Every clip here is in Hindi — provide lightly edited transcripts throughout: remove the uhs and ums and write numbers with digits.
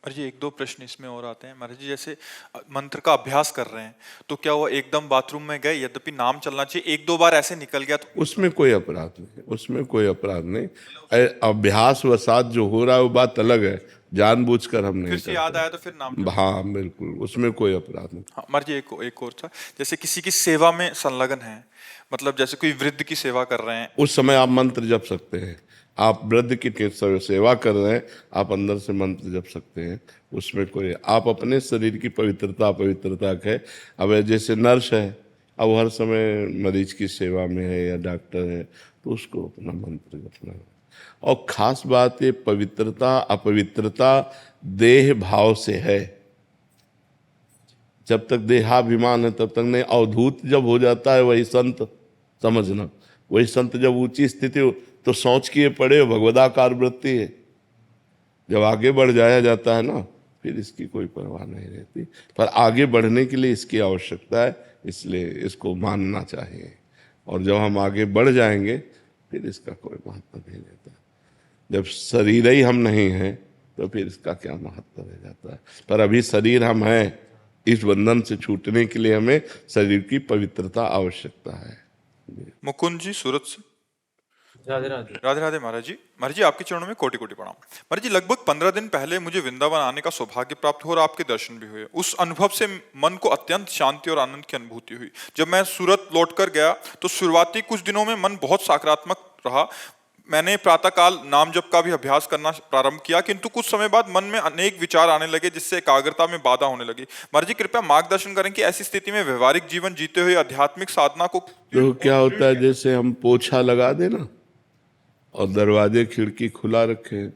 महाराज जी एक दो प्रश्न इसमें और आते हैं महाराज जी, जैसे मंत्र का अभ्यास कर रहे हैं तो क्या वो एकदम बाथरूम में गए, यद्यपि नाम चलना चाहिए, एक दो बार ऐसे निकल गया तो उसमें कोई अपराध नहीं, उसमें कोई अपराध नहीं। अभ्यास वसात जो हो रहा है वो बात अलग है, जानबूझकर हम नहीं फिर से याद करते। आया तो फिर नाम हाँ बिल्कुल, उसमें कोई अपराध नहीं। हाँ महाराज जी एक और था, जैसे किसी की सेवा में संलग्न है, मतलब जैसे कोई वृद्ध की सेवा कर रहे हैं, उस समय आप मंत्र जप सकते हैं। आप वृद्ध की सेवा कर रहे हैं, आप अंदर से मंत्र जप सकते हैं, उसमें कोई, आप अपने शरीर की पवित्रता है। अब जैसे नर्स है, अब वो हर समय मरीज की सेवा में है या डॉक्टर है, तो उसको अपना मंत्र जपना है। और खास बात ये पवित्रता अपवित्रता देह भाव से है। जब तक देहाभिमान है तब तक नहीं। अवधूत जब हो जाता है वही संत समझना, वही संत जब ऊंची स्थिति हो तो सोच किए पड़े भगवदाकार वृत्ति है। जब आगे बढ़ जाया जाता है ना, फिर इसकी कोई परवाह नहीं रहती। पर आगे बढ़ने के लिए इसकी आवश्यकता है, इसलिए इसको मानना चाहिए। और जब हम आगे बढ़ जाएंगे फिर इसका कोई महत्व नहीं रहता। जब शरीर ही हम नहीं हैं तो फिर इसका क्या महत्व रह जाता है। पर अभी शरीर हम हैं, इस बंधन से छूटने के लिए हमें शरीर की पवित्रता आवश्यकता है। मुकुंद जी सूरत से। राधे राधे। राधे राधे महाराज जी। महाराज जी आपके चरणों में कोटि कोटि प्रणाम। महाराज जी लगभग 15 दिन पहले मुझे वृंदावन आने का सौभाग्य प्राप्त हुआ और आपके दर्शन भी हुए। उस अनुभव से मन को अत्यंत शांति और आनंद की अनुभूति हुई। जब मैं सूरत लौटकर गया तो शुरुआती कुछ दिनों में मन बहुत सकारात्मक रहा। मैंने प्रातःकाल नाम जप का भी अभ्यास करना प्रारंभ किया, किंतु कुछ समय बाद मन में अनेक विचार आने लगे जिससे एकाग्रता में बाधा होने लगी। महाराज जी कृपया मार्गदर्शन करें कि ऐसी स्थिति में व्यवहारिक जीवन जीते हुए आध्यात्मिक साधना को तो क्या होता है, जैसे हम पोछा लगा देना और दरवाजे खिड़की खुला रखे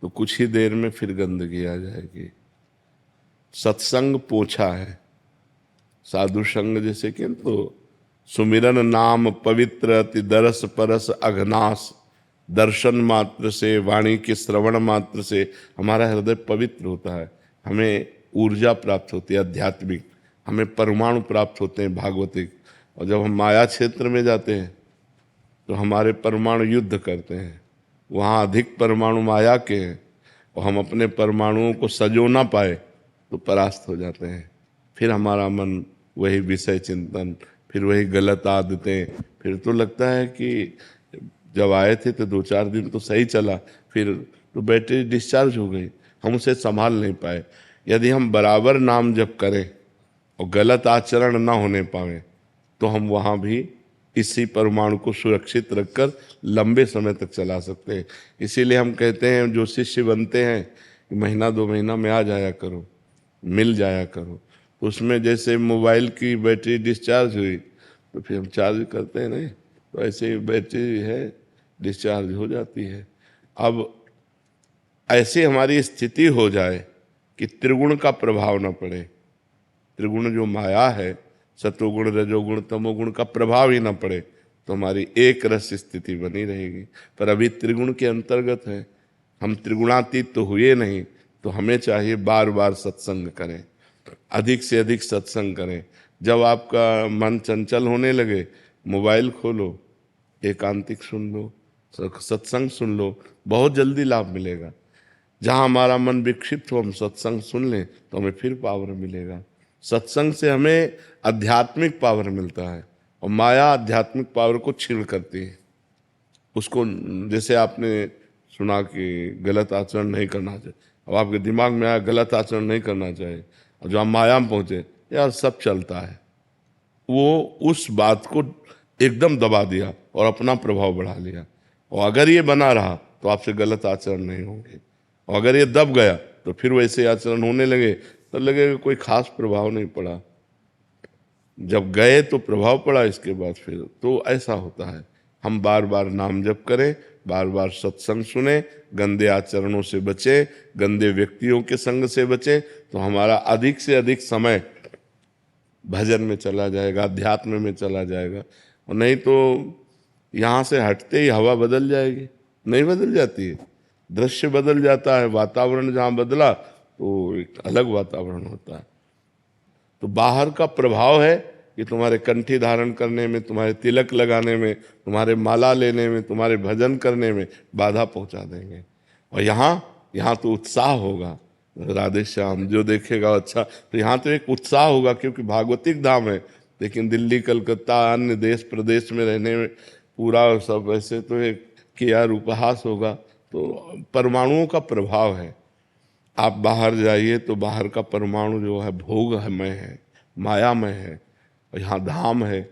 तो कुछ ही देर में फिर गंदगी आ जाएगी। सत्संग पोछा है, साधु संग जैसे कि तो सुमिरन नाम पवित्र अति दरस परस अघनाश। दर्शन मात्र से, वाणी के श्रवण मात्र से हमारा हृदय पवित्र होता है। हमें ऊर्जा प्राप्त होती है आध्यात्मिक, हमें परमाणु प्राप्त होते हैं भागवतिक। और जब हम माया क्षेत्र में जाते हैं तो हमारे परमाणु युद्ध करते हैं, वहाँ अधिक परमाणु माया के हैं और हम अपने परमाणुओं को सजो ना पाए तो परास्त हो जाते हैं। फिर हमारा मन वही विषय चिंतन, फिर वही गलत आदतें। फिर तो लगता है कि जब आए थे तो 2-4 दिन तो सही चला, फिर तो बैटरी डिस्चार्ज हो गई, हम उसे संभाल नहीं पाए। यदि हम बराबर नाम जप करें और गलत आचरण ना होने पाए तो हम वहाँ भी इसी परमाणु को सुरक्षित रखकर लंबे समय तक चला सकते हैं। इसीलिए हम कहते हैं जो शिष्य बनते हैं कि महीना 2 महीना में आ जाया करो, मिल जाया करो। तो उसमें जैसे मोबाइल की बैटरी डिस्चार्ज हुई तो फिर हम चार्ज करते हैं नहीं, तो ऐसे बैटरी है डिस्चार्ज हो जाती है। अब ऐसी हमारी स्थिति हो जाए कि त्रिगुण का प्रभाव न पड़े, त्रिगुण जो माया है सतोगुण रजोगुण तमोगुण का प्रभाव ही न पड़े तो हमारी एक रस स्थिति बनी रहेगी। पर अभी त्रिगुण के अंतर्गत है, हम त्रिगुणातीत तो हुए नहीं, तो हमें चाहिए बार बार सत्संग करें, अधिक से अधिक सत्संग करें। जब आपका मन चंचल होने लगे, मोबाइल खोलो, एकांतिक सुन लो, सत्संग सुन लो, बहुत जल्दी लाभ मिलेगा। जहाँ हमारा मन विक्षिप्त हो हम सत्संग सुन लें तो हमें फिर पावर मिलेगा। सत्संग से हमें आध्यात्मिक पावर मिलता है और माया आध्यात्मिक पावर को छीण करती है। उसको जैसे आपने सुना कि गलत आचरण नहीं करना चाहिए, अब आपके दिमाग में आया गलत आचरण नहीं करना चाहिए, और जो हम माया में पहुंचे यार सब चलता है, वो उस बात को एकदम दबा दिया और अपना प्रभाव बढ़ा लिया। और अगर ये बना रहा तो आपसे गलत आचरण नहीं होंगे, और अगर ये दब गया तो फिर वैसे आचरण होने लगे तो लगेगा कोई खास प्रभाव नहीं पड़ा। जब गए तो प्रभाव पड़ा, इसके बाद फिर तो ऐसा होता है। हम बार बार नाम जप करें, बार बार सत्संग सुने, गंदे आचरणों से बचें, गंदे व्यक्तियों के संग से बचें, तो हमारा अधिक से अधिक समय भजन में चला जाएगा, अध्यात्म में चला जाएगा। और नहीं तो यहाँ से हटते ही हवा बदल जाएगी, नहीं बदल जाती है, दृश्य बदल जाता है। वातावरण जहाँ बदला तो एक अलग वातावरण होता है। तो बाहर का प्रभाव है कि तुम्हारे कंठी धारण करने में, तुम्हारे तिलक लगाने में, तुम्हारे माला लेने में, तुम्हारे भजन करने में बाधा पहुंचा देंगे। और यहाँ तो उत्साह होगा, राधे श्याम, जो देखेगा अच्छा। तो यहाँ तो एक उत्साह होगा क्योंकि भागवतिक धाम है, लेकिन दिल्ली कलकत्ता अन्य देश प्रदेश में रहने में पूरा सब ऐसे तो एक कि यार उपहास होगा। तो परमाणुओं का प्रभाव है। आप बाहर जाइए तो बाहर का परमाणु जो है भोगमय है, मायामय है। और यहाँ धाम है,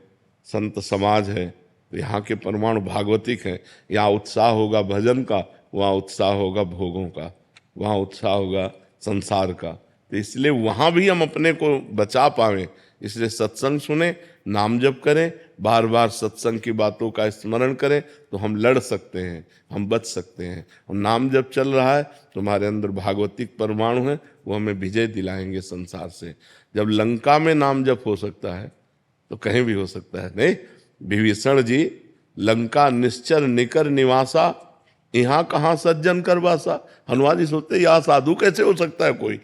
संत समाज है, तो यहाँ के परमाणु भागवतिक हैं। यहाँ उत्साह होगा भजन का, वहाँ उत्साह होगा भोगों का, वहाँ उत्साह होगा संसार का। तो इसलिए वहाँ भी हम अपने को बचा पाएं, इसलिए सत्संग सुने, नाम जप करें, बार बार सत्संग की बातों का स्मरण करें, तो हम लड़ सकते हैं, हम बच सकते हैं। और नाम जप चल रहा है तो हमारे अंदर भागवतिक परमाणु है, वो हमें विजय दिलाएंगे संसार से। जब लंका में नाम जप हो सकता है तो कहीं भी हो सकता है। नहीं, विभीषण जी, लंका निश्चर निकर निवासा, यहाँ कहाँ सज्जन कर वासा। हनुमान जी सोचते यहाँ साधु कैसे हो सकता है, कोई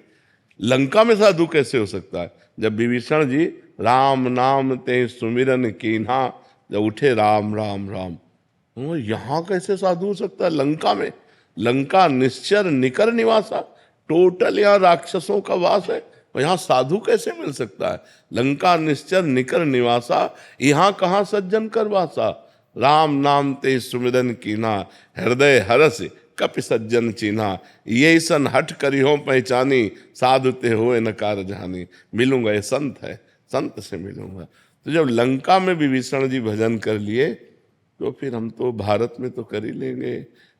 लंका में साधु कैसे हो सकता है। जब विभीषण जी राम नाम ते सुमिरन कीन्हा, जब उठे राम राम राम, यहाँ कैसे साधु हो सकता है लंका में। लंका निश्चर निकर निवासा, टोटल यहाँ राक्षसों का वास है, और यहाँ साधु कैसे मिल सकता है। लंका निश्चर निकर निवासा, यहाँ कहाँ सज्जन कर वासा। राम नाम ते सुमिरन कीन्हा, हृदय हरस कपि सज्जन चीन्हा। ये सन हट करियो पहचानी, साधु ते होए न कार जानी। मिलूंगा, ये संत है, संत से मिलूंगा। तो जब लंका में विभीषण जी भजन कर लिए, तो फिर हम तो भारत में तो कर ही लेंगे,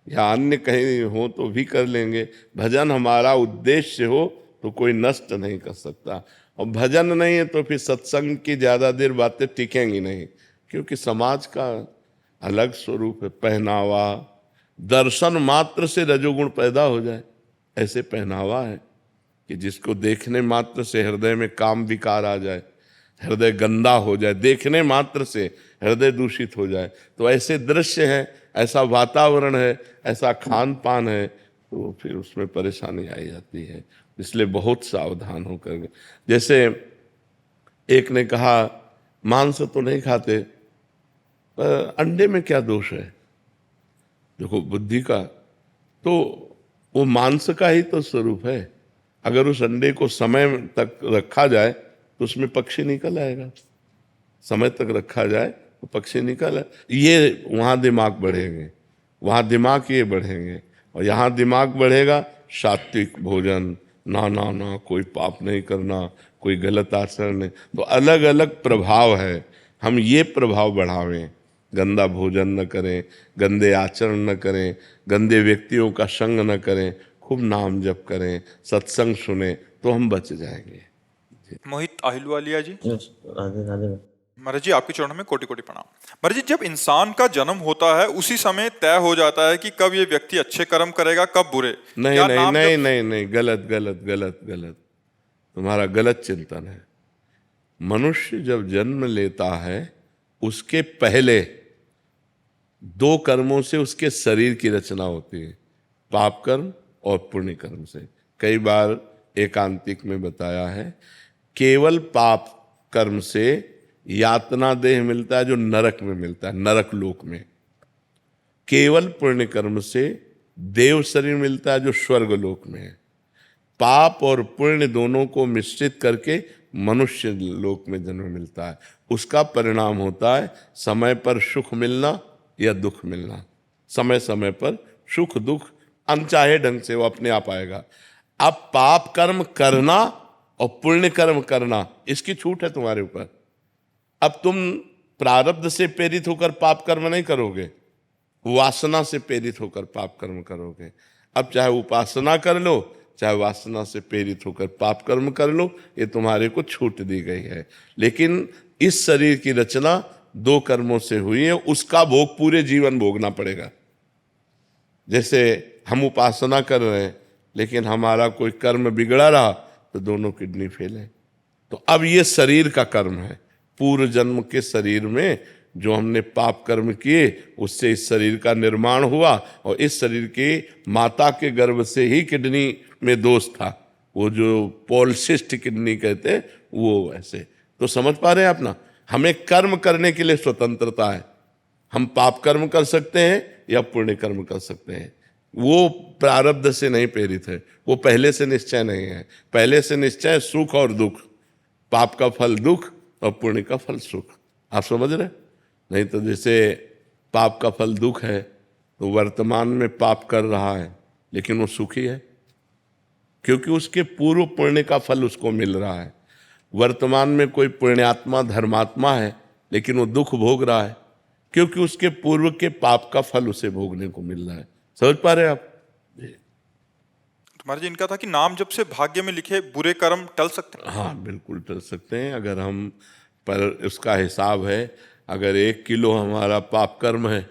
या अन्य कहीं हो तो भी कर लेंगे। भजन हमारा उद्देश्य हो तो कोई नष्ट नहीं कर सकता। और भजन नहीं है तो फिर सत्संग की ज़्यादा देर बातें टिकेंगी नहीं, क्योंकि समाज का अलग स्वरूप है। पहनावा, दर्शन मात्र से रजोगुण पैदा हो जाए, ऐसे पहनावा है कि जिसको देखने मात्र से हृदय में काम विकार आ जाए, हृदय गंदा हो जाए, देखने मात्र से हृदय दूषित हो जाए। तो ऐसे दृश्य हैं, ऐसा वातावरण है, ऐसा खान पान है, तो फिर उसमें परेशानी आई जाती है। इसलिए बहुत सावधान होकर। जैसे एक ने कहा मांस तो नहीं खाते, पर अंडे में क्या दोष है। देखो बुद्धि का तो वो मांस का ही तो स्वरूप है। अगर उस अंडे को समय तक रखा जाए तो उसमें पक्षी निकल आएगा, समय तक रखा जाए तो पक्षी निकल आए। ये वहाँ दिमाग बढ़ेंगे, वहाँ दिमाग ये बढ़ेंगे, और यहाँ दिमाग बढ़ेगा सात्विक भोजन, ना ना ना कोई पाप नहीं करना, कोई गलत आचरण नहीं। तो अलग अलग प्रभाव है, हम ये प्रभाव बढ़ावें। गंदा भोजन न करें, गंदे आचरण न करें, गंदे व्यक्तियों का संग न करें, खूब नाम जप करें, सत्संग सुने, तो हम बच जाएंगे। मोहित आहिलवालिया जी। राधे राधे। महाराज जी, आपके चरणों में कोटि कोटि प्रणाम। महाराज जी, जब इंसान का जन्म होता है उसी समय तय हो जाता है कि कब ये व्यक्ति अच्छे कर्म करेगा, कब बुरे। नहीं क्या नहीं नाम नहीं जप- नहीं नहीं, गलत गलत गलत गलत, तुम्हारा गलत चिंतन है। मनुष्य जब जन्म लेता है उसके पहले दो कर्मों से उसके शरीर की रचना होती है, पाप कर्म और पुण्य कर्म से। कई बार एकांतिक में बताया है, केवल पाप कर्म से यातना देह मिलता है जो नरक में मिलता है, नरक लोक में। केवल पुण्य कर्म से देव शरीर मिलता है जो स्वर्ग लोक में है। पाप और पुण्य दोनों को मिश्रित करके मनुष्य लोक में जन्म मिलता है। उसका परिणाम होता है समय पर सुख मिलना या दुख मिलना। समय समय पर सुख दुख अनचाहे ढंग से वो अपने आप आएगा। अब पाप कर्म करना और पुण्य कर्म करना, इसकी छूट है तुम्हारे ऊपर। अब तुम प्रारब्ध से प्रेरित होकर पाप कर्म नहीं करोगे, वासना से प्रेरित होकर पाप कर्म करोगे। अब चाहे उपासना कर लो, चाहे वासना से प्रेरित होकर पाप कर्म कर लो, ये तुम्हारे को छूट दी गई है। लेकिन इस शरीर की रचना दो कर्मों से हुई है, उसका भोग पूरे जीवन भोगना पड़ेगा। जैसे हम उपासना कर रहे हैं लेकिन हमारा कोई कर्म बिगड़ा रहा तो दोनों किडनी फेल है। तो अब ये शरीर का कर्म है। पूर्व जन्म के शरीर में जो हमने पाप कर्म किए उससे इस शरीर का निर्माण हुआ, और इस शरीर के माता के गर्भ से ही किडनी में दोष था, वो जो पॉलिसिस्ट किडनी कहते हैं वो ऐसे। तो समझ पा रहे हैं आप ना, हमें कर्म करने के लिए स्वतंत्रता है। हम पाप कर्म कर सकते हैं या पुण्य कर्म कर सकते हैं। वो प्रारब्ध से नहीं प्रेरित है, वो पहले से निश्चय नहीं है। पहले से निश्चय सुख और दुख, पाप का फल दुख और पुण्य का फल सुख। आप समझ रहे? नहीं तो जैसे पाप का फल दुख है तो वर्तमान में पाप कर रहा है लेकिन वो सुखी है, क्योंकि उसके पूर्व पुण्य का फल उसको मिल रहा है। वर्तमान में कोई पुण्यात्मा धर्मात्मा है लेकिन वो दुख भोग रहा है, क्योंकि उसके पूर्व के पाप का फल उसे भोगने को मिल रहा है। समझ पा रहे हैं आप? तुम्हारा जी इनका था कि नाम जब से भाग्य में लिखे बुरे कर्म टल सकते हैं। हाँ, बिल्कुल टल सकते हैं। अगर हम पर उसका हिसाब है, अगर 1 किलो हमारा पाप कर्म है,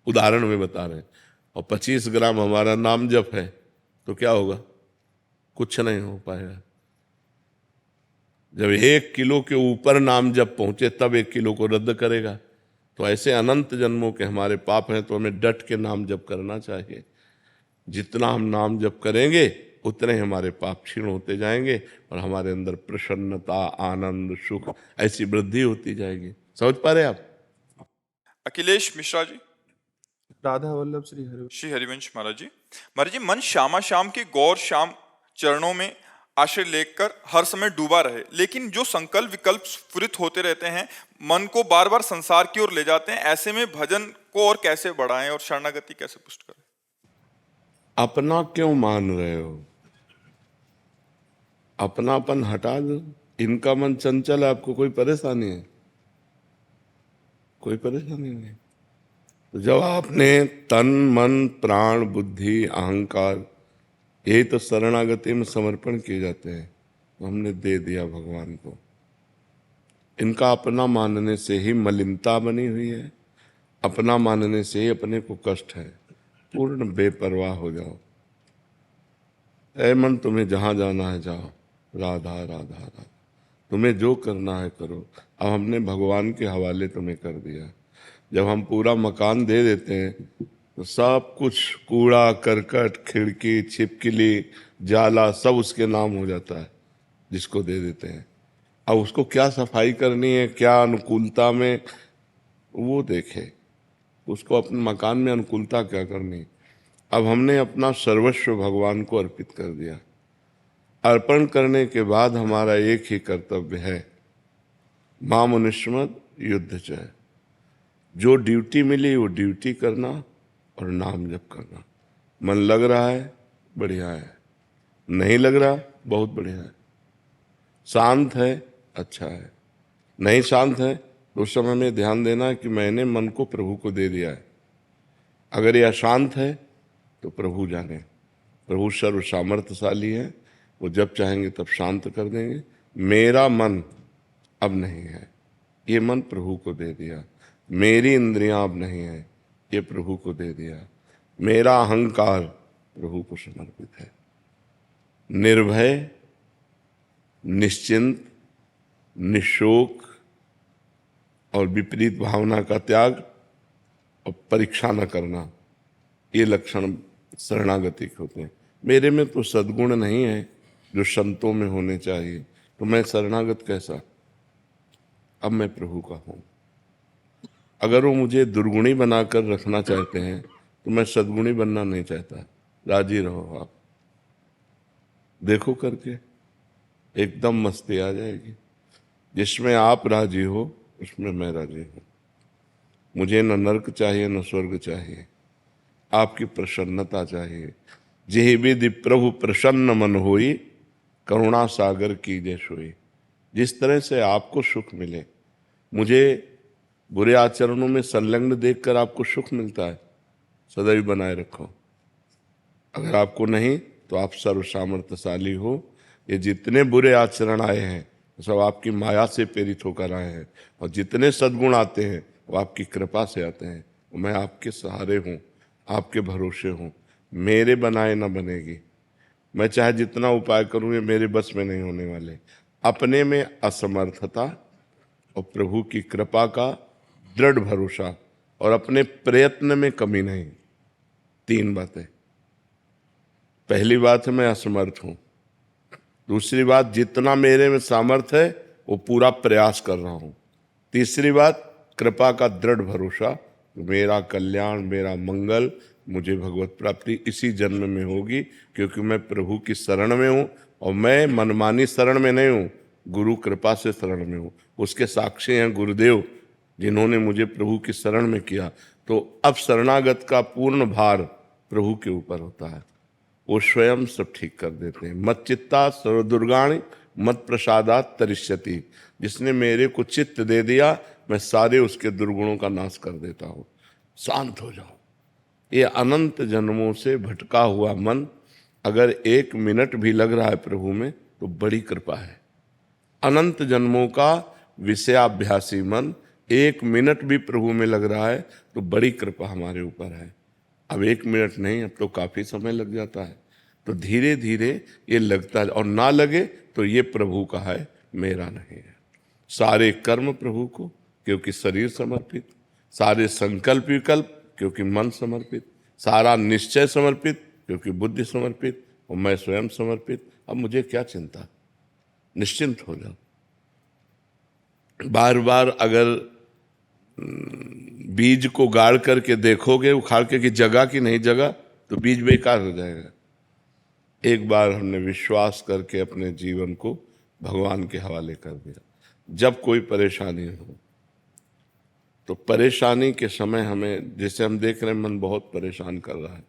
उदाहरण में बता रहे हैं, और 25 ग्राम हमारा नाम जप है, तो क्या होगा? कुछ नहीं हो पाएगा। जब 1 किलो के ऊपर नाम जप पहुंचे तब 1 किलो को रद्द करेगा। तो ऐसे अनंत जन्मों के हमारे पाप हैं, तो हमें डट के नाम जप करना चाहिए। जितना हम नाम जप करेंगे उतने ही हमारे पाप क्षीण होते जाएंगे और हमारे अंदर प्रसन्नता, आनंद, सुख ऐसी वृद्धि होती जाएगी। समझ पा रहे आप? अखिलेश मिश्रा जी। राधा वल्लभ श्री हरिवंश महाराज जी मन श्यामा श्याम के गौर श्याम चरणों में आश्रय लेकर हर समय डूबा रहे, लेकिन जो संकल्प विकल्प स्फुरित होते रहते हैं मन को बार बार संसार की ओर ले जाते हैं। ऐसे में भजन को और कैसे बढ़ाएं और शरणागति कैसे पुष्ट करें? अपना क्यों मान रहे हो? अपनापन हटा दो। इनका मन चंचल है, आपको कोई परेशानी है? कोई परेशानी नहीं। तो जब आपने तन, मन, प्राण, बुद्धि, अहंकार, यही तो शरणागति में समर्पण किए जाते हैं, तो हमने दे दिया भगवान को। इनका अपना मानने से ही मलिनता बनी हुई है, अपना मानने से ही अपने को कष्ट है। पूर्ण बेपरवाह हो जाओ। ऐ मन, तुम्हें जहां जाना है जाओ, राधा राधा राधा, तुम्हें जो करना है करो। अब हमने भगवान के हवाले तुम्हें कर दिया। जब हम पूरा मकान दे देते हैं तो सब कुछ, कूड़ा करकट, खिड़की, छिपकली, जाला, सब उसके नाम हो जाता है जिसको दे देते हैं। अब उसको क्या सफाई करनी है, क्या अनुकूलता में, वो देखे। उसको अपने मकान में अनुकूलता क्या करनी। अब हमने अपना सर्वस्व भगवान को अर्पित कर दिया। अर्पण करने के बाद हमारा एक ही कर्तव्य है, मामुनिष्मद युद्ध चय। जो ड्यूटी मिली वो ड्यूटी करना और नाम जप करना। मन लग रहा है, बढ़िया है। नहीं लग रहा, बहुत बढ़िया है। शांत है, अच्छा है। नहीं शांत है तो उस समय में ध्यान देना कि मैंने मन को प्रभु को दे दिया है। अगर यह शांत है तो प्रभु जाने। प्रभु सर्व सामर्थ्यशाली है, वो जब चाहेंगे तब शांत कर देंगे। मेरा मन अब नहीं है, ये मन प्रभु को दे दिया। मेरी इंद्रियां अब नहीं है, ये प्रभु को दे दिया। मेरा अहंकार प्रभु को समर्पित है। निर्भय, निश्चिंत, निशोक और विपरीत भावना का त्याग और परीक्षा न करना, ये लक्षण शरणागति के होते हैं। मेरे में तो सद्गुण नहीं है जो संतों में होने चाहिए, तो मैं शरणागत कैसा? अब मैं प्रभु का हूं। अगर वो मुझे दुर्गुणी बनाकर रखना चाहते हैं तो मैं सद्गुणी बनना नहीं चाहता। राजी रहो आप, देखो करके एकदम मस्ती आ जाएगी। जिसमें आप राजी हो उसमें मैं राजी हूं। मुझे न नरक चाहिए न स्वर्ग चाहिए, आपकी प्रसन्नता चाहिए। जेहि विधि प्रभु प्रसन्न मन होई, करुणा सागर कीजे सोई। जिस तरह से आपको सुख मिले, मुझे बुरे आचरणों में संलग्न देखकर आपको सुख मिलता है, सदैव बनाए रखो। अगर आपको नहीं तो आप सर्व सामर्थ्यशाली हो। ये जितने बुरे आचरण आए हैं सब आपकी माया से प्रेरित होकर आए हैं, और जितने सद्गुण आते हैं वो आपकी कृपा से आते हैं। मैं आपके सहारे हूँ, आपके भरोसे हूँ। मेरे बनाए न बनेगी। मैं चाहे जितना उपाय करूँ ये मेरे बस में नहीं होने वाले। अपने में असमर्थता और प्रभु की कृपा का दृढ़ भरोसा और अपने प्रयत्न में कमी नहीं। 3 बातें। पहली बात है मैं असमर्थ हूं। दूसरी बात, जितना मेरे में सामर्थ्य है वो पूरा प्रयास कर रहा हूं। तीसरी बात, कृपा का दृढ़ भरोसा, मेरा कल्याण, मेरा मंगल मुझे भगवत प्राप्ति इसी जन्म में होगी, क्योंकि मैं प्रभु की शरण में हूँ और मैं मनमानी शरण में नहीं हूँ, गुरु कृपा से शरण में हूँ। उसके साक्षी हैं गुरुदेव, जिन्होंने मुझे प्रभु की शरण में किया। तो अब शरणागत का पूर्ण भार प्रभु के ऊपर होता है, वो स्वयं सब ठीक कर देते हैं। मत चित्ता सर्वदुर्गाणि मत प्रसादात तरिष्यति। जिसने मेरे को चित्त दे दिया, मैं सारे उसके दुर्गुणों का नाश कर देता हूँ। शांत हो जाओ। ये अनंत जन्मों से भटका हुआ मन अगर 1 मिनट भी लग रहा है प्रभु में, तो बड़ी कृपा है। अनंत जन्मों का विषयाभ्यासी मन 1 मिनट भी प्रभु में लग रहा है, तो बड़ी कृपा हमारे ऊपर है। अब 1 मिनट नहीं, अब तो काफी समय लग जाता है। तो धीरे धीरे ये लगता है, और ना लगे तो ये प्रभु का है, मेरा नहीं है। सारे कर्म प्रभु को, क्योंकि शरीर समर्पित, सारे संकल्प विकल्प क्योंकि मन समर्पित, सारा निश्चय समर्पित क्योंकि बुद्धि समर्पित, और मैं स्वयं समर्पित। अब मुझे क्या चिंता, निश्चिंत हो जाओ। बार बार अगर बीज को गाड़ करके देखोगे उखाड़ के कि जगह की नहीं जगह, तो बीज बेकार हो जाएगा। एक बार हमने विश्वास करके अपने जीवन को भगवान के हवाले कर दिया। जब कोई परेशानी हो, तो परेशानी के समय हमें, जैसे हम देख रहे हैं मन बहुत परेशान कर रहा है,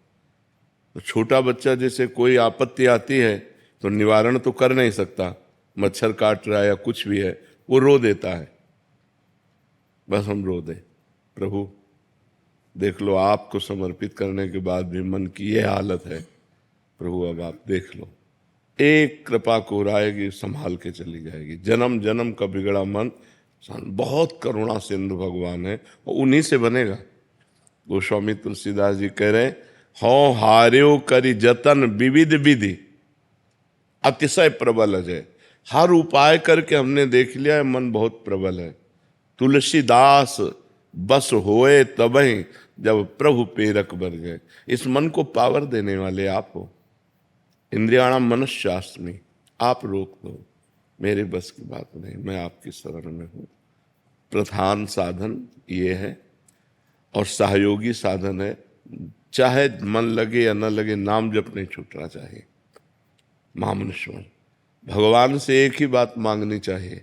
तो छोटा बच्चा जैसे कोई आपत्ति आती है तो निवारण तो कर नहीं सकता, मच्छर काट रहा है या कुछ भी है, वो रो देता है। बस हम रो दे, प्रभु देख लो, आपको समर्पित करने के बाद भी मन की ये हालत है, प्रभु अब आप देख लो। एक कृपा कोराएगी, संभाल के चली जाएगी। जन्म जन्म का बिगड़ा मन, बहुत करुणा सिंधु भगवान है, और उन्हीं से बनेगा। गोस्वामी तुलसीदास जी कह रहे, हो हार्यो करी जतन विविध विधि अतिशय प्रबल अजय। हर उपाय करके हमने देख लिया है, मन बहुत प्रबल है। तुलसीदास बस होए तबहि जब प्रभु प्रेरक बर गए। इस मन को पावर देने वाले आप हो। इंद्रियाणाम मनश्चास्मि, आप रोक दो, मेरे बस की बात नहीं, मैं आपकी शरण में हूँ। प्रधान साधन ये है, और सहयोगी साधन है, चाहे मन लगे या न लगे, नाम जप नहीं छूटना चाहिए। महामनुष्य भगवान से एक ही बात मांगनी चाहिए,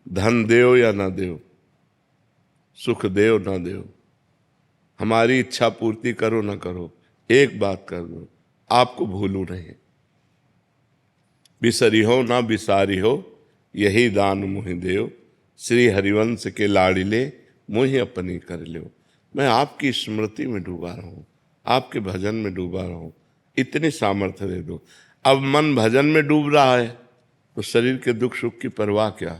धन देव या ना देव, सुख देव ना देव, हमारी इच्छा पूर्ति करो ना करो, एक बात कर दो, आपको भूलू नहीं। बिसरी हो ना बिसारी हो, यही दान मुहि देव। श्री हरिवंश के लाड़िले मुहि अपनी कर लो। मैं आपकी स्मृति में डूबा रहा हूँ, आपके भजन में डूबा रहा हूँ, इतनी सामर्थ्य दे दो। अब मन भजन में डूब रहा है तो शरीर के दुख सुख की परवाह क्या,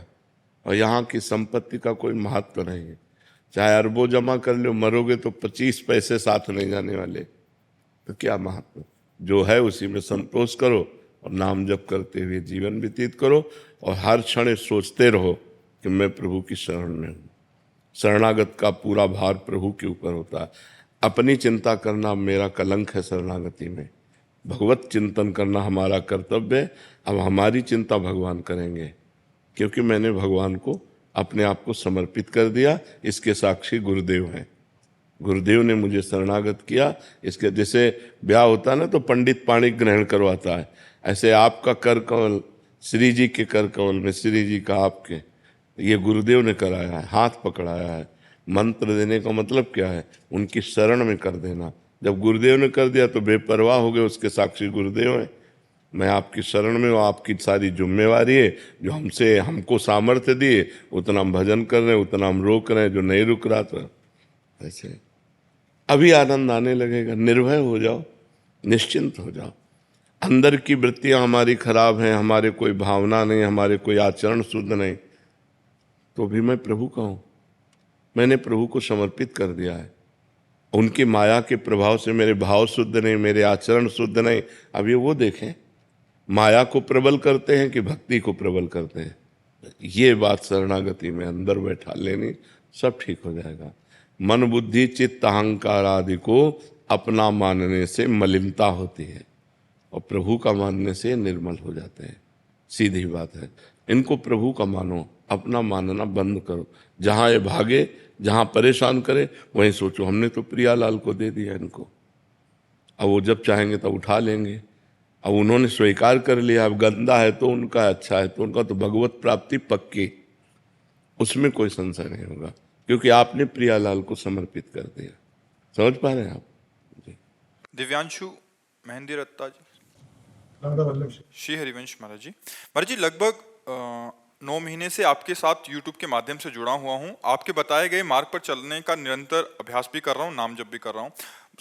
और यहाँ की संपत्ति का कोई महत्व नहीं है। चाहे अरबों जमा कर लो, मरोगे तो 25 पैसे साथ नहीं जाने वाले, तो क्या महत्व। जो है उसी में संतोष करो, और नाम जप करते हुए जीवन व्यतीत करो, और हर क्षण सोचते रहो कि मैं प्रभु की शरण में हूँ। शरणागत का पूरा भार प्रभु के ऊपर होता है। अपनी चिंता करना मेरा कलंक है शरणागति में, भगवत चिंतन करना हमारा कर्तव्य है। अब हमारी चिंता भगवान करेंगे, क्योंकि मैंने भगवान को अपने आप को समर्पित कर दिया। इसके साक्षी गुरुदेव हैं। गुरुदेव ने मुझे शरणागत किया। इसके जैसे ब्याह होता है ना, तो पंडित पाणी ग्रहण करवाता है, ऐसे आपका कर कमल, श्री जी के कर कमल में श्री जी का आपके, ये गुरुदेव ने कराया है, हाथ पकड़ाया है। मंत्र देने का मतलब क्या है, उनकी शरण में कर देना। जब गुरुदेव ने कर दिया तो बेपरवाह हो गए, उसके साक्षी गुरुदेव हैं। मैं आपकी शरण में हूँ, आपकी सारी जिम्मेवारी है। जो हमको सामर्थ्य दिए उतना हम भजन कर रहे हैं, उतना हम रोक रहे हैं, जो नहीं रुक रहा था। ऐसे अभी आनंद आने लगेगा। निर्भय हो जाओ, निश्चिंत हो जाओ। अंदर की वृत्तियां हमारी खराब हैं, हमारे कोई भावना नहीं, हमारे कोई आचरण शुद्ध नहीं, तो भी मैं प्रभु का हूँ। मैंने प्रभु को समर्पित कर दिया है। उनकी माया के प्रभाव से मेरे भाव शुद्ध नहीं, मेरे आचरण शुद्ध नहीं। अब ये वो देखें, माया को प्रबल करते हैं कि भक्ति को प्रबल करते हैं। ये बात शरणागति में अंदर बैठा लेनी, सब ठीक हो जाएगा। मन बुद्धि चित्त अहंकार आदि को अपना मानने से मलिनता होती है, और प्रभु का मानने से निर्मल हो जाते हैं। सीधी बात है। इनको प्रभु का मानो, अपना मानना बंद करो। जहाँ ये भागे जहाँ परेशान करे वहीं सोचो हमने तो प्रियालाल को दे दिया इनको, अब वो जब चाहेंगे तब उठा लेंगे। अब उन्होंने स्वीकार कर लिया, अब गंदा है तो उनका, अच्छा है तो उनका, तो भगवत प्राप्ति पक्की, उसमें कोई संशय नहीं होगा, क्योंकि आपने प्रियालाल को समर्पित कर दिया। समझ पा रहे हैं आप? दिव्यांशु महेंद्र रत्ता जी। राधा वल्लभ श्री हरिवंश महाराज जी। महाराज जी, लगभग 9 महीने से आपके साथ YouTube के माध्यम से जुड़ा हुआ हूँ। आपके बताए गए मार्ग पर चलने का निरंतर अभ्यास भी कर रहा हूँ, नाम जप भी कर रहा हूँ।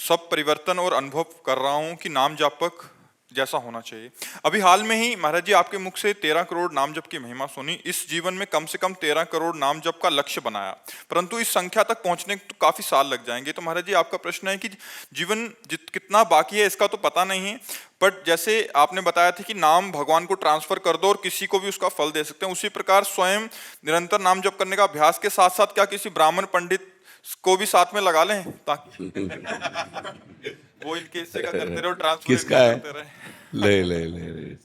सब परिवर्तन और अनुभव कर रहा हूँ कि नाम जापक जैसा होना चाहिए। अभी हाल में ही महाराज जी आपके मुख से 13 करोड़ नाम जप की महिमा सुनी। इस जीवन में कम से कम 13 करोड़ नाम जप का लक्ष्य बनाया, परंतु इस संख्या तक पहुंचने तो काफी साल लग जाएंगे। तो महाराज जी आपका प्रश्न है कि जीवन कितना बाकी है इसका तो पता नहीं है, बट जैसे आपने बताया था कि नाम भगवान को ट्रांसफर कर दो और किसी को भी उसका फल दे सकते हैं, उसी प्रकार स्वयं निरंतर नाम जप करने का अभ्यास के साथ साथ क्या किसी ब्राह्मण पंडित को भी साथ में लगा लें ताकि वो इनके हिस्से का करते रहे, ट्रांसफर किसका है? करते रहे। ले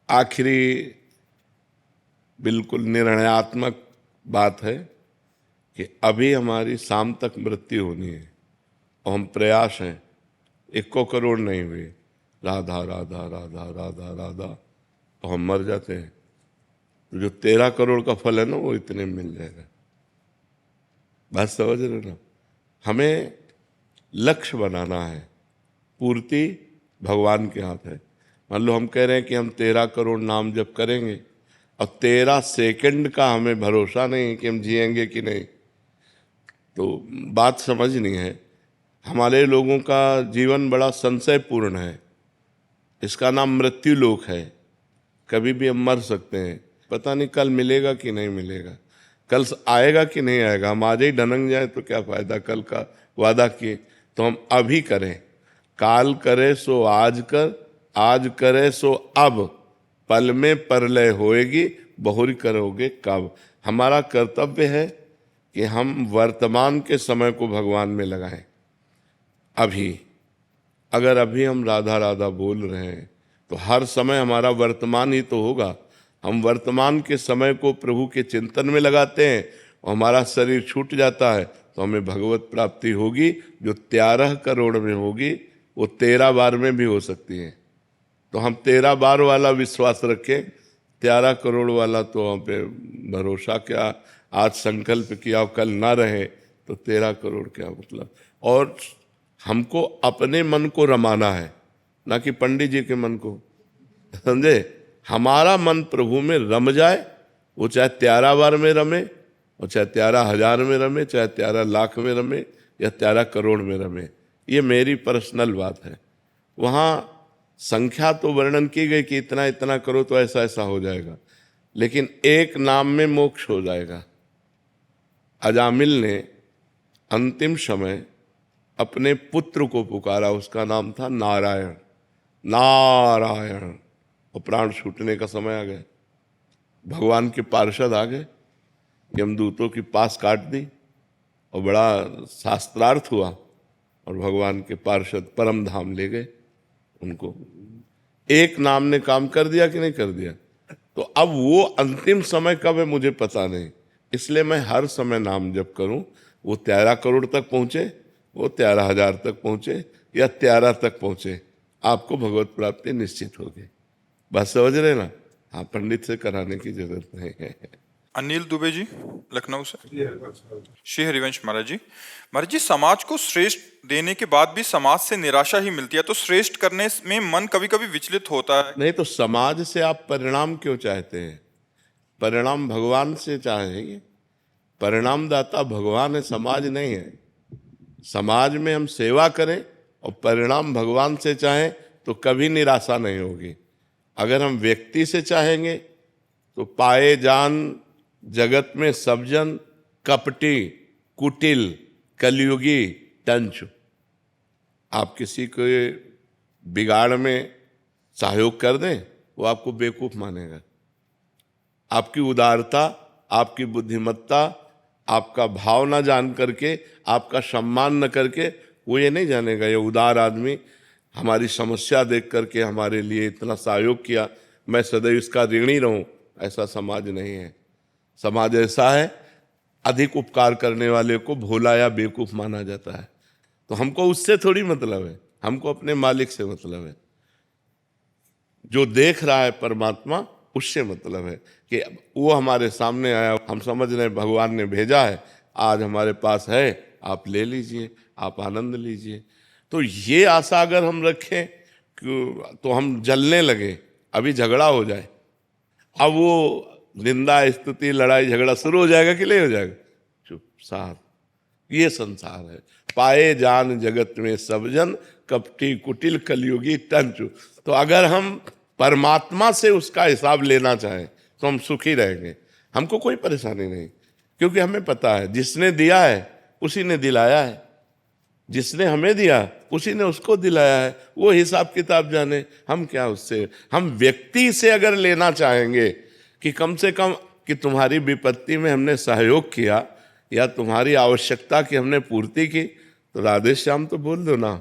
आखिरी बिल्कुल निर्णयात्मक बात है कि अभी हमारी शाम तक मृत्यु होनी है और हम प्रयास हैं, 1 करोड़ नहीं हुए, राधा राधा राधा राधा राधा, तो हम मर जाते हैं। तो जो 13 करोड़ का फल है ना वो इतने में मिल जाएगा। बात समझ रहे ना? हमें लक्ष्य बनाना है, पूर्ति भगवान के हाथ है। मान लो हम कह रहे हैं कि हम 13 करोड़ नाम जप करेंगे, अब 13 सेकंड का हमें भरोसा नहीं कि हम जिएंगे कि नहीं, तो बात समझनी है। हमारे लोगों का जीवन बड़ा संशयपूर्ण है, इसका नाम मृत्यु लोक है। कभी भी हम मर सकते हैं, पता नहीं कल मिलेगा कि नहीं मिलेगा, कल आएगा कि नहीं आएगा। हम आज ही ढनक जाए तो क्या फायदा, कल का वादा किए। तो हम अभी करें, काल करे सो आज कर, आज करे सो अब, पल में परलय होएगी, बहुरी करोगे कब। हमारा कर्तव्य है कि हम वर्तमान के समय को भगवान में लगाएं। अभी अगर अभी हम राधा राधा बोल रहे हैं तो हर समय हमारा वर्तमान ही तो होगा। हम वर्तमान के समय को प्रभु के चिंतन में लगाते हैं और हमारा शरीर छूट जाता है तो हमें भगवत प्राप्ति होगी, जो 13 करोड़ में होगी वो 13 बार में भी हो सकती है। तो हम 13 बार वाला विश्वास रखें, 13 करोड़ वाला तो हम पे भरोसा क्या। आज संकल्प किया कल ना रहे तो 13 करोड़ क्या मतलब। और हमको अपने मन को रमाना है, ना कि पंडित जी के मन को, समझे। हमारा मन प्रभु में रम जाए, वो चाहे 13 बार में रमे, और चाहे 13,000 में रमे, चाहे 13 लाख में रमे, या 13 करोड़ में रमे। ये मेरी पर्सनल बात है। वहाँ संख्या तो वर्णन की गई कि इतना इतना करो तो ऐसा ऐसा हो जाएगा, लेकिन एक नाम में मोक्ष हो जाएगा। अजामिल ने अंतिम समय अपने पुत्र को पुकारा, उसका नाम था नारायण। नारायण, और प्राण छूटने का समय आ गया। भगवान के पार्षद आ गए, यमदूतों की पास काट दी, और बड़ा शास्त्रार्थ हुआ, और भगवान के पार्षद परम धाम ले गए उनको। एक नाम ने काम कर दिया कि नहीं कर दिया। तो अब वो अंतिम समय कब है मुझे पता नहीं, इसलिए मैं हर समय नाम जप करूं। वो 13 करोड़ तक पहुंचे, वो 13,000 तक पहुंचे, या 13 तक पहुंचे, आपको भगवत प्राप्ति निश्चित होगी। बात समझ रहे ना? हाँ, पंडित से कराने की जरूरत नहीं है। अनिल दुबे जी, लखनऊ से। श्री हरिवंश महाराज जी। महाराज जी, समाज को श्रेष्ठ देने के बाद भी समाज से निराशा ही मिलती है, तो श्रेष्ठ करने में मन कभी कभी विचलित होता है। नहीं तो समाज से आप परिणाम क्यों चाहते हैं? परिणाम भगवान से चाहेंगे। परिणाम दाता भगवान है, समाज नहीं है। समाज में हम सेवा करें और परिणाम भगवान से चाहें तो कभी निराशा नहीं होगी। अगर हम व्यक्ति से चाहेंगे तो पाए जान जगत में सब जन कपटी, कुटिल, कलयुगी, टंच। आप किसी को बिगाड़ में सहयोग कर दें, वो आपको बेवकूफ मानेगा। आपकी उदारता, आपकी बुद्धिमत्ता, आपका भाव ना जान करके, आपका सम्मान न करके, वो ये नहीं जानेगा ये उदार आदमी हमारी समस्या देख करके हमारे लिए इतना सहयोग किया, मैं सदैव इसका ऋणी रहूं। ऐसा समाज नहीं है। समाज ऐसा है, अधिक उपकार करने वाले को भोला या बेवकूफ माना जाता है। तो हमको उससे थोड़ी मतलब है, हमको अपने मालिक से मतलब है। जो देख रहा है परमात्मा, उससे मतलब है कि वो हमारे सामने आया, हम समझ रहे हैं भगवान ने भेजा है, आज हमारे पास है, आप ले लीजिए, आप आनंद लीजिए। तो ये आशा अगर हम रखें तो हम जलने लगे, अभी झगड़ा हो जाए, अब वो निंदा स्तुति लड़ाई झगड़ा शुरू हो जाएगा कि नहीं हो जाएगा? चुप साथ, ये संसार है। पाए जान जगत में सब जन, कपटी कुटिल कलयुगी टंचु। तो अगर हम परमात्मा से उसका हिसाब लेना चाहें तो हम सुखी रहेंगे, हमको कोई परेशानी नहीं, क्योंकि हमें पता है जिसने दिया है उसी ने दिलाया है, जिसने हमें दिया उसी ने उसको दिलाया है, वो हिसाब किताब जाने, हम क्या उससे। हम व्यक्ति से अगर लेना चाहेंगे कि कम से कम कि तुम्हारी विपत्ति में हमने सहयोग किया या तुम्हारी आवश्यकता की हमने पूर्ति की, तो राधे श्याम तो बोल दो ना,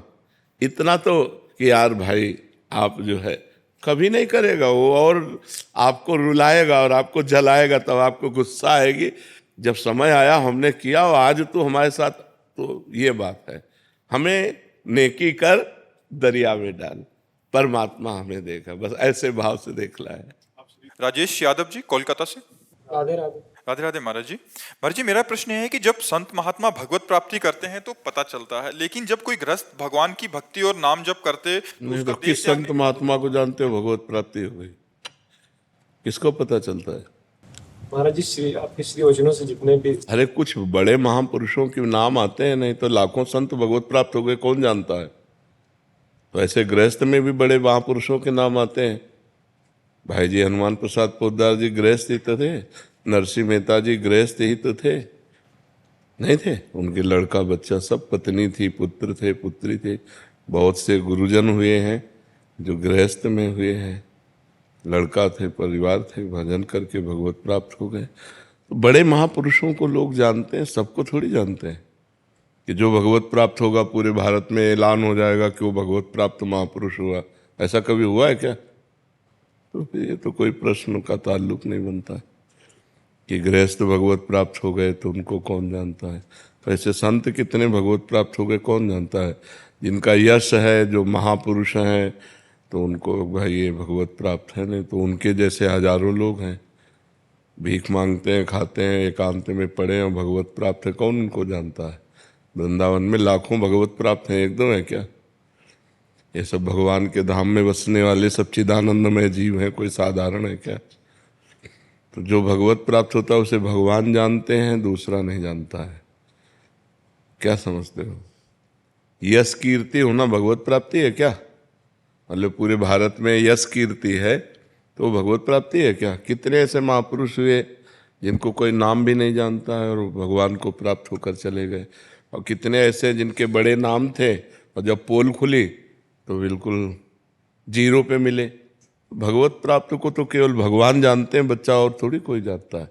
इतना तो कि यार भाई आप जो है, कभी नहीं करेगा वो, और आपको रुलाएगा और आपको जलाएगा, तब आपको गुस्सा आएगी जब समय आया हमने किया और आज तो हमारे साथ। तो ये बात है, हमें नेकी कर दरिया में डाल, परमात्मा हमें देखा, बस ऐसे भाव से देख ला है। राजेश यादव जी कोलकाता से। राधे राधे। राधे राधे महाराज जी। महाराज जी, मेरा प्रश्न है कि जब संत महात्मा भगवत प्राप्ति करते हैं तो पता चलता है, लेकिन जब कोई गृहस्थ भगवान की भक्ति और नाम जप करते नहीं तो किस संत महात्मा को जानते हो भगवत प्राप्ति हो गई? किसको पता चलता है? महाराज जी, श्री आपके श्री वचनों से जितने भी अरे कुछ बड़े महापुरुषों के नाम आते हैं, नहीं तो लाखों संत भगवत प्राप्त हो गए, कौन जानता है? तो ऐसे गृहस्थ में भी बड़े महापुरुषों के नाम आते हैं। भाई जी हनुमान प्रसाद पोद्दार जी गृहस्थ ही तो थे, नरसिंह मेहता जी गृहस्थ ही तो थे, नहीं थे? उनके लड़का बच्चा सब, पत्नी थी, पुत्र थे, पुत्री थे। बहुत से गुरुजन हुए हैं जो गृहस्थ में हुए हैं, लड़का थे, परिवार थे, भजन करके भगवत प्राप्त हो गए। तो बड़े महापुरुषों को लोग जानते हैं, सबको थोड़ी जानते हैं कि जो भगवत प्राप्त होगा पूरे भारत में ऐलान हो जाएगा कि वो भगवत प्राप्त महापुरुष हुआ। ऐसा कभी हुआ है क्या? तो फिर ये तो कोई प्रश्न का ताल्लुक नहीं बनता कि गृहस्थ भगवत प्राप्त हो गए तो उनको कौन जानता है। तो ऐसे संत कितने भगवत प्राप्त हो गए कौन जानता है? जिनका यश है, जो महापुरुष हैं, तो उनको भाई ये भगवत प्राप्त है, नहीं तो उनके जैसे हजारों लोग हैं, भीख मांगते हैं, खाते हैं, एकांत में पड़े हैं, भगवत प्राप्त है, कौन उनको जानता है? वृंदावन में लाखों भगवत प्राप्त हैं, एक दो है क्या? ये सब भगवान के धाम में बसने वाले सच्चिदानंदमय जीव हैं, कोई साधारण है क्या? तो जो भगवत प्राप्त होता है उसे भगवान जानते हैं, दूसरा नहीं जानता है। क्या समझते हो? यश कीर्ति होना भगवत प्राप्ति है क्या? मतलब पूरे भारत में यश कीर्ति है तो भगवत प्राप्ति है क्या? कितने ऐसे महापुरुष हुए जिनको कोई नाम भी नहीं जानता है और भगवान को प्राप्त होकर चले गए, और कितने ऐसे जिनके बड़े नाम थे और जब पोल खुली तो बिल्कुल जीरो पे मिले। भगवत प्राप्त को तो केवल भगवान जानते हैं, बच्चा और थोड़ी कोई जानता है।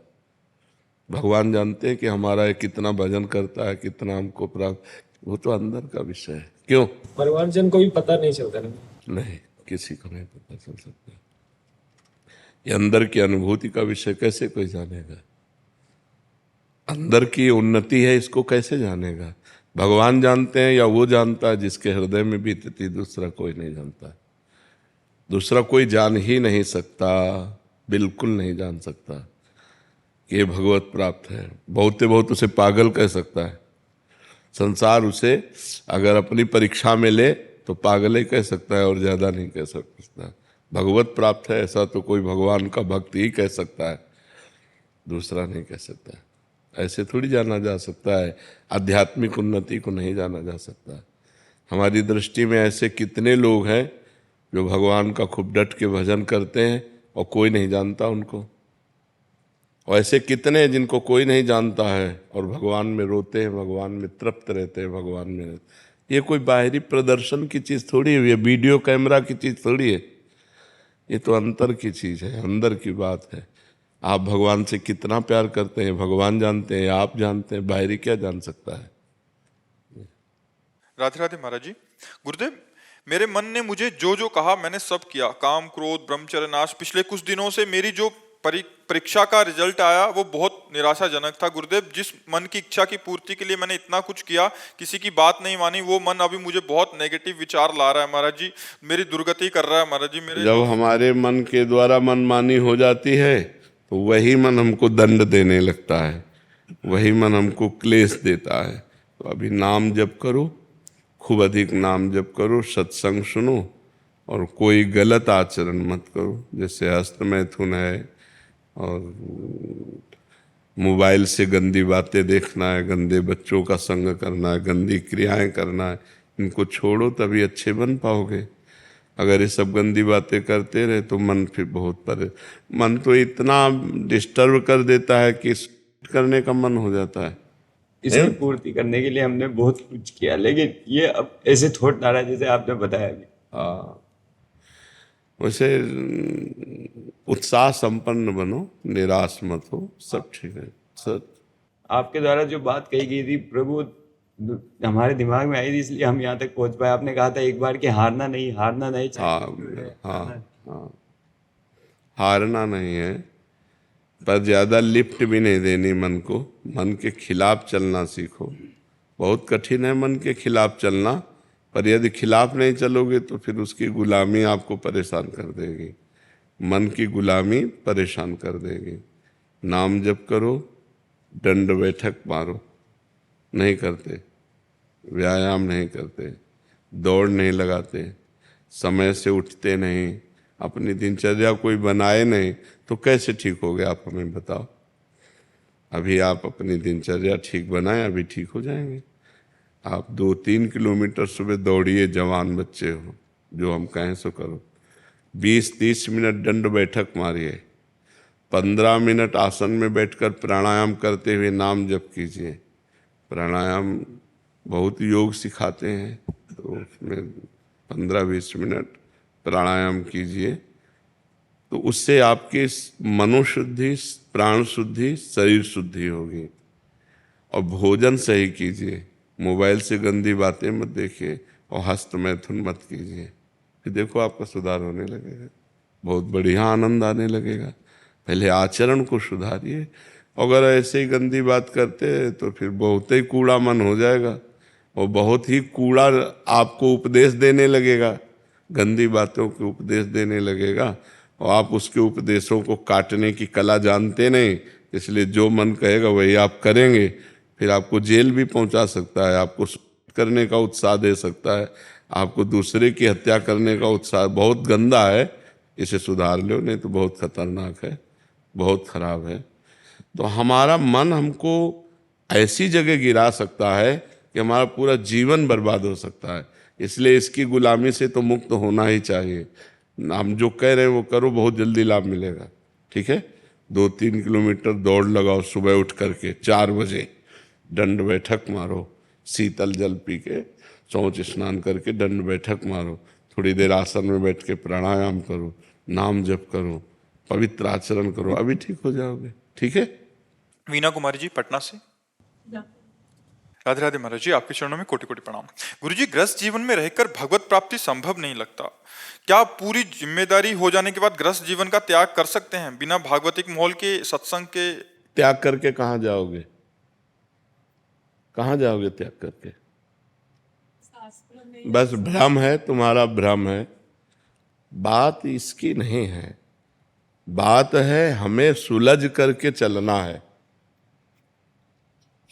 भगवान जानते हैं कि हमारा कितना भजन करता है, कितना हमको प्राप्त, वो तो अंदर का विषय है। क्यों? परिवार जन को भी पता नहीं चलता ना। नहीं, किसी को नहीं पता चल सकता। ये अंदर की अनुभूति का विषय, कैसे कोई जानेगा? अंदर की उन्नति है, इसको कैसे जानेगा? भगवान जानते हैं या वो जानता है जिसके हृदय में बीतती, दूसरा कोई नहीं जानता। दूसरा कोई जान ही नहीं सकता, बिल्कुल नहीं जान सकता कि ये भगवत प्राप्त है। बहुत से बहुत उसे पागल कह सकता है, संसार उसे अगर अपनी परीक्षा में ले तो पागल ही कह सकता है और ज़्यादा नहीं कह सकता। भगवत प्राप्त है ऐसा तो कोई भगवान का भक्त ही कह सकता है, दूसरा नहीं कह सकता। ऐसे थोड़ी जाना जा सकता है, आध्यात्मिक उन्नति को नहीं जाना जा सकता। हमारी दृष्टि में ऐसे कितने लोग हैं जो भगवान का खूब डट के भजन करते हैं और कोई नहीं जानता उनको, और ऐसे कितने हैं जिनको कोई नहीं जानता है और भगवान में रोते हैं, भगवान में तृप्त रहते हैं, भगवान में रहते। ये कोई बाहरी प्रदर्शन की चीज़ थोड़ी है, ये वीडियो कैमरा की चीज़ थोड़ी है, ये तो अंतर की चीज़ है, अंदर की बात है। आप भगवान से कितना प्यार करते हैं भगवान जानते हैं, आप जानते हैं, बाहरी क्या जान सकता है? राधे राधे महाराज जी। गुरुदेव, मेरे मन ने मुझे जो जो कहा मैंने सब किया, काम क्रोध ब्रह्मचर्य नाश। पिछले कुछ दिनों से मेरी जो परीक्षा का रिजल्ट आया वो बहुत निराशाजनक था गुरुदेव। जिस मन की इच्छा की पूर्ति के लिए मैंने इतना कुछ किया, किसी की बात नहीं मानी, वो मन अभी मुझे बहुत नेगेटिव विचार ला रहा है महाराज जी, मेरी दुर्गति कर रहा है महाराज जी। मेरे जब हमारे मन के द्वारा मनमानी हो जाती है तो वही मन हमको दंड देने लगता है, वही मन हमको क्लेश देता है। तो अभी नाम जप करो, खूब अधिक नाम जप करो, सत्संग सुनो और कोई गलत आचरण मत करो। जैसे हस्त मैथुन है और मोबाइल से गंदी बातें देखना है, गंदे बच्चों का संग करना है, गंदी क्रियाएं करना है, इनको छोड़ो तभी अच्छे बन पाओगे। अगर ये सब गंदी बातें करते रहे तो मन फिर मन तो इतना डिस्टर्ब कर देता है कि करने का मन हो जाता है। इसकी पूर्ति करने के लिए हमने बहुत कुछ किया, लेकिन ये अब ऐसे थोट आ रहा है जैसे आपने बताया अभी। हाँ, वैसे उत्साह संपन्न बनो, निराश मत हो, सब ठीक है। सब आपके द्वारा जो बात कही गई थी प्रभु हमारे दिमाग में आई थी, इसलिए हम यहाँ तक पहुँच पाए। आपने कहा था एक बार कि हारना नहीं चाहिए। हाँ, हारना नहीं है, पर ज़्यादा लिफ्ट भी नहीं देनी मन को। मन के खिलाफ चलना सीखो। बहुत कठिन है मन के खिलाफ चलना, पर यदि खिलाफ नहीं चलोगे तो फिर उसकी गुलामी आपको परेशान कर देगी। मन की गुलामी परेशान कर देगी। नाम जप करो, दंड बैठक मारो, नहीं करते, व्यायाम नहीं करते, दौड़ नहीं लगाते, समय से उठते नहीं, अपनी दिनचर्या कोई बनाए नहीं, तो कैसे ठीक हो गए आप हमें बताओ। अभी आप अपनी दिनचर्या ठीक बनाएं, अभी ठीक हो जाएंगे। आप 2-3 किलोमीटर सुबह दौड़िए, जवान बच्चे हो, जो हम कहें सो करो। 20-30 मिनट दंड बैठक मारिए, 15 मिनट आसन में बैठकर प्राणायाम करते हुए नाम जप कीजिए। प्राणायाम बहुत योग सिखाते हैं, तो उसमें 15-20 मिनट प्राणायाम कीजिए, तो उससे आपकी मनोशुद्धि, प्राण शुद्धि, शरीर शुद्धि होगी। और भोजन सही कीजिए, मोबाइल से गंदी बातें मत देखिए और हस्त मैथुन मत कीजिए, फिर देखो आपका सुधार होने लगेगा, बहुत बढ़िया आनंद आने लगेगा। पहले आचरण को सुधारिए। अगर ऐसे ही गंदी बात करते हैं तो फिर बहुत ही कूड़ा मन हो जाएगा और बहुत ही कूड़ा आपको उपदेश देने लगेगा, गंदी बातों के उपदेश देने लगेगा, और आप उसके उपदेशों को काटने की कला जानते नहीं, इसलिए जो मन कहेगा वही आप करेंगे। फिर आपको जेल भी पहुंचा सकता है, आपको करने का उत्साह दे सकता है, आपको दूसरे की हत्या करने का उत्साह। बहुत गंदा है, इसे सुधार लो, नहीं तो बहुत खतरनाक है, बहुत खराब है। तो हमारा मन हमको ऐसी जगह गिरा सकता है कि हमारा पूरा जीवन बर्बाद हो सकता है। इसलिए इसकी गुलामी से तो मुक्त होना ही चाहिए। हम जो कह रहे हैं वो करो, बहुत जल्दी लाभ मिलेगा। ठीक है, 2-3 किलोमीटर दौड़ लगाओ, सुबह उठ करके 4 बजे दंड बैठक मारो, शीतल जल पी के, शौच स्नान करके दंड बैठक मारो, थोड़ी देर आसन में बैठ के प्राणायाम करो, नाम जप करो, पवित्र आचरण करो, अभी ठीक हो जाओगे। ठीक है। वीना कुमारी जी पटना से। राधे राधे महाराज जी, आपके चरणों में कोटि कोटि प्रणाम। गुरुजी, ग्रस्त जीवन में रहकर भगवत प्राप्ति संभव नहीं लगता, क्या पूरी जिम्मेदारी हो जाने के बाद ग्रस्त जीवन का त्याग कर सकते हैं बिना भागवतिक माहौल के, सत्संग के? त्याग करके कहाँ जाओगे? कहाँ जाओगे त्याग करके? बस भ्रम है, तुम्हारा भ्रम है। बात इसकी नहीं है, बात है हमें सुलझ करके चलना है।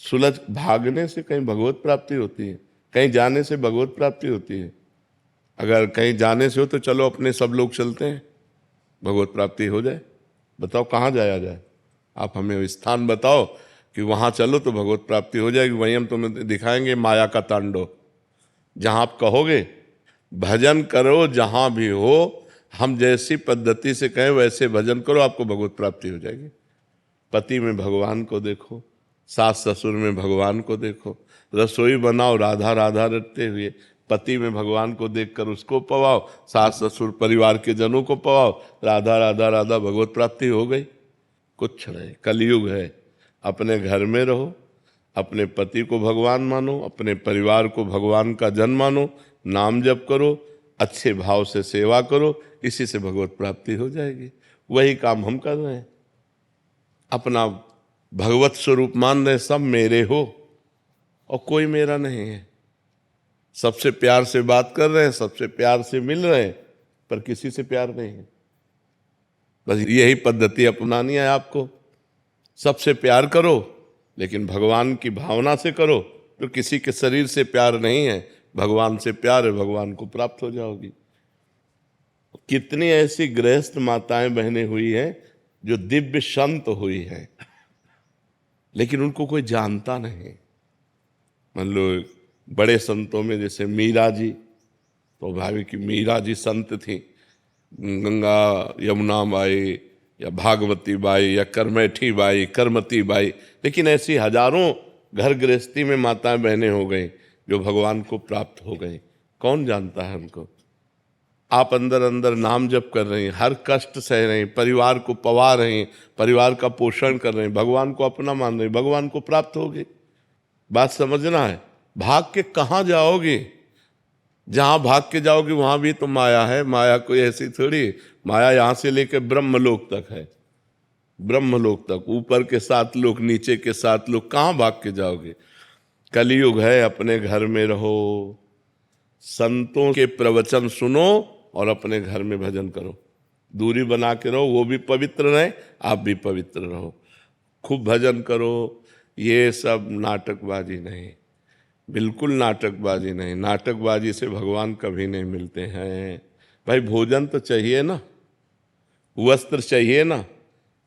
सुलझ भागने से कहीं भगवत प्राप्ति होती है? कहीं जाने से भगवत प्राप्ति होती है? अगर कहीं जाने से हो तो चलो अपने सब लोग चलते हैं, भगवत प्राप्ति हो जाए। बताओ कहाँ जाया जाए? आप हमें स्थान बताओ कि वहाँ चलो तो भगवत प्राप्ति हो जाएगी। वहीं हम तुम्हें दिखाएंगे माया का तांडव। जहाँ आप कहोगे भजन करो, जहाँ भी हो, हम जैसी पद्धति से कहें वैसे भजन करो, आपको भगवत प्राप्ति हो जाएगी। पति में भगवान को देखो, सास ससुर में भगवान को देखो, रसोई बनाओ राधा राधा रटते हुए, पति में भगवान को देखकर उसको पवाओ, सास ससुर परिवार के जनों को पवाओ, राधा राधा राधा, भगवत प्राप्ति हो गई। कुछ नहीं, कलयुग है। अपने घर में रहो, अपने पति को भगवान मानो, अपने परिवार को भगवान का जन मानो, नाम जप करो, अच्छे भाव से सेवा करो, इसी से भगवत प्राप्ति हो जाएगी। वही काम हम कर रहे हैं। अपना भगवत स्वरूप मान रहे, सब मेरे हो और कोई मेरा नहीं है। सबसे प्यार से बात कर रहे हैं, सबसे प्यार से मिल रहे हैं, पर किसी से प्यार नहीं है। बस यही पद्धति अपनानी है आपको। सबसे प्यार करो, लेकिन भगवान की भावना से करो। तो किसी के शरीर से प्यार नहीं है, भगवान से प्यार है, भगवान को प्राप्त हो जाओगी। कितनी ऐसी गृहस्थ माताएं बहनें हुई हैं जो दिव्य संत हुई हैं, लेकिन उनको कोई जानता नहीं। मान लो बड़े संतों में जैसे मीरा जी, तो भावी की मीरा जी संत थी, गंगा यमुना बाई या भागवती बाई या करमेठी बाई, करमती बाई, लेकिन ऐसी हजारों घर गृहस्थी में माताएं बहनें हो गई जो भगवान को प्राप्त हो गई। कौन जानता है उनको? आप अंदर अंदर नाम जप कर रहे हैं, हर कष्ट सह रहे हैं, परिवार को पवा रहे हैं, परिवार का पोषण कर रहे हैं, भगवान को अपना मान रहे हैं, भगवान को प्राप्त होगे। बात समझना है। भाग के कहाँ जाओगे? जहां भाग के जाओगे वहां भी तो माया है। माया कोई ऐसी थोड़ी, माया यहां से लेकर ब्रह्मलोक तक है, ब्रह्मलोक तक, ऊपर के 7 लोक, नीचे के 7 लोक, कहाँ भाग के जाओगे? कलयुग है, अपने घर में रहो, संतों के प्रवचन सुनो और अपने घर में भजन करो। दूरी बना के रहो, वो भी पवित्र रहे, आप भी पवित्र रहो, खूब भजन करो। ये सब नाटकबाजी नहीं, बिल्कुल नाटकबाजी नहीं। नाटकबाजी से भगवान कभी नहीं मिलते हैं। भाई भोजन तो चाहिए ना, वस्त्र चाहिए ना,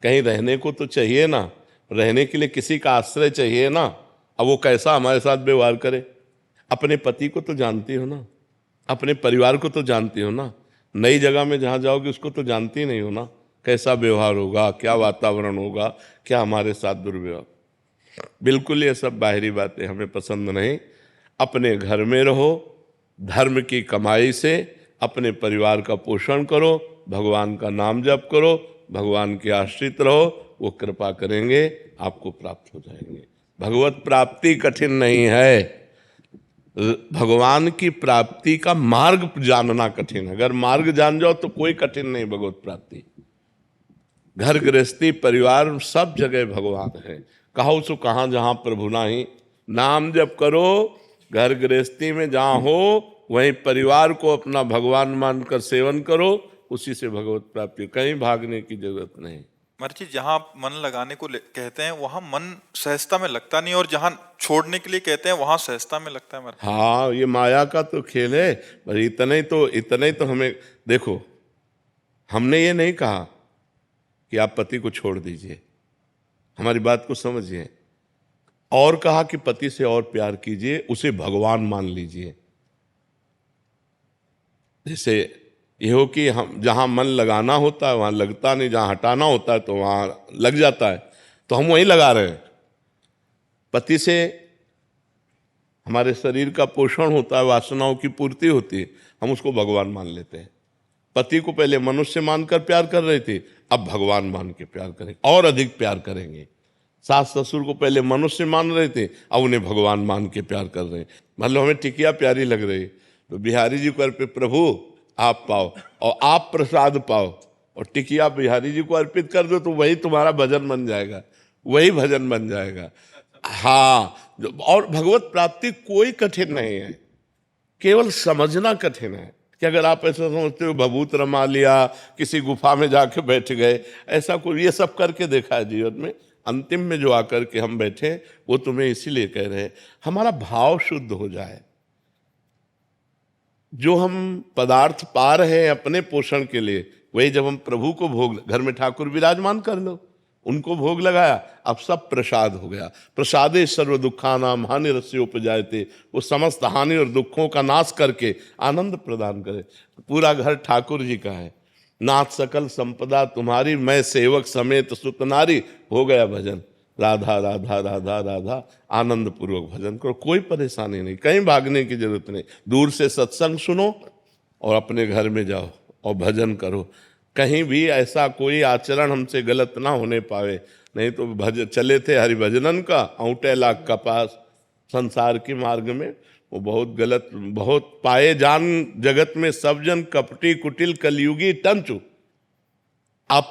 कहीं रहने को तो चाहिए ना, रहने के लिए किसी का आश्रय चाहिए ना। अब वो कैसा हमारे साथ व्यवहार करे? अपने पति को तो जानती हो ना, अपने परिवार को तो जानती हो ना, नई जगह में जहाँ जाओगे उसको तो जानती नहीं हो ना, कैसा व्यवहार होगा, क्या वातावरण होगा, क्या हमारे साथ दुर्व्यवहार। बिल्कुल ये सब बाहरी बातें हमें पसंद नहीं। अपने घर में रहो, धर्म की कमाई से अपने परिवार का पोषण करो, भगवान का नाम जप करो, भगवान के आश्रित रहो, वो कृपा करेंगे, आपको प्राप्त हो जाएंगे। भगवत प्राप्ति कठिन नहीं है, भगवान की प्राप्ति का मार्ग जानना कठिन है। अगर मार्ग जान जाओ तो कोई कठिन नहीं भगवत प्राप्ति। घर गृहस्थी परिवार सब जगह भगवान है। कहो सो कहाँ जहाँ प्रभु नाही, नाम जप करो, घर गृहस्थी में जहाँ हो वहीं परिवार को अपना भगवान मानकर सेवन करो, उसी से भगवत प्राप्ति। कहीं भागने की जरूरत नहीं। महाराज जी, जहाँ आप मन लगाने को कहते हैं वहां मन सहजता में लगता नहीं, और जहाँ छोड़ने के लिए कहते हैं वहां सहजता में लगता है महाराज। हाँ, ये माया का तो खेल है। पर इतने ही तो हमें देखो, हमने ये नहीं कहा कि आप पति को छोड़ दीजिए, हमारी बात को समझिए, और कहा कि पति से और प्यार कीजिए, उसे भगवान मान लीजिए। जैसे ये हो कि हम जहाँ मन लगाना होता है वहाँ लगता नहीं, जहाँ हटाना होता है तो वहाँ लग जाता है, तो हम वहीं लगा रहे हैं। पति से हमारे शरीर का पोषण होता है, वासनाओं की पूर्ति होती है, हम उसको भगवान मान लेते हैं। पति को पहले मनुष्य मानकर प्यार कर रहे थे, अब भगवान मान के प्यार करेंगे, और अधिक प्यार करेंगे। सास ससुर को पहले मनुष्य मान रहे थे, अब उन्हें भगवान मान के प्यार कर रहे हैं। मतलब हमें टिकिया प्यारी लग रही, तो बिहारी जी को अर्पित, प्रभु आप पाओ और आप प्रसाद पाओ, और टिकिया बिहारी जी को अर्पित कर दो, तो वही तुम्हारा भजन बन जाएगा, वही भजन बन जाएगा। हाँ, और भगवत प्राप्ति कोई कठिन नहीं है, केवल समझना कठिन है। कि अगर आप ऐसा समझते हो भभूत रमा लिया, किसी गुफा में जाके बैठ गए, ऐसा कोई, ये सब करके देखा है जीवन में। अंतिम में जो आकर के हम बैठे, वो तुम्हें इसीलिए कह रहे हैं, हमारा भाव शुद्ध हो जाए। जो हम पदार्थ पा रहे हैं अपने पोषण के लिए, वही जब हम प्रभु को भोग, घर में ठाकुर विराजमान कर लो, उनको भोग लगाया, अब सब प्रसाद हो गया। प्रसादे सर्व दुखानाम हानि रस्य उपजायते, वो समस्त हानि और दुखों का नाश करके आनंद प्रदान करे। पूरा घर ठाकुर जी का है। नाथ सकल संपदा तुम्हारी, मैं सेवक समेत सुत नारी, हो गया भजन। राधा राधा राधा राधा, आनंद पूर्वक भजन करो, कोई परेशानी नहीं, कहीं भागने की जरूरत नहीं। दूर से सत्संग सुनो और अपने घर में जाओ और भजन करो। कहीं भी ऐसा कोई आचरण हमसे गलत ना होने पावे, नहीं तो चले थे हरिभजनन का औंटे लाख का पास, संसार के मार्ग में वो बहुत गलत, बहुत पाए जान जगत में सब जन कपटी कुटिल कलयुगी टंचु। आप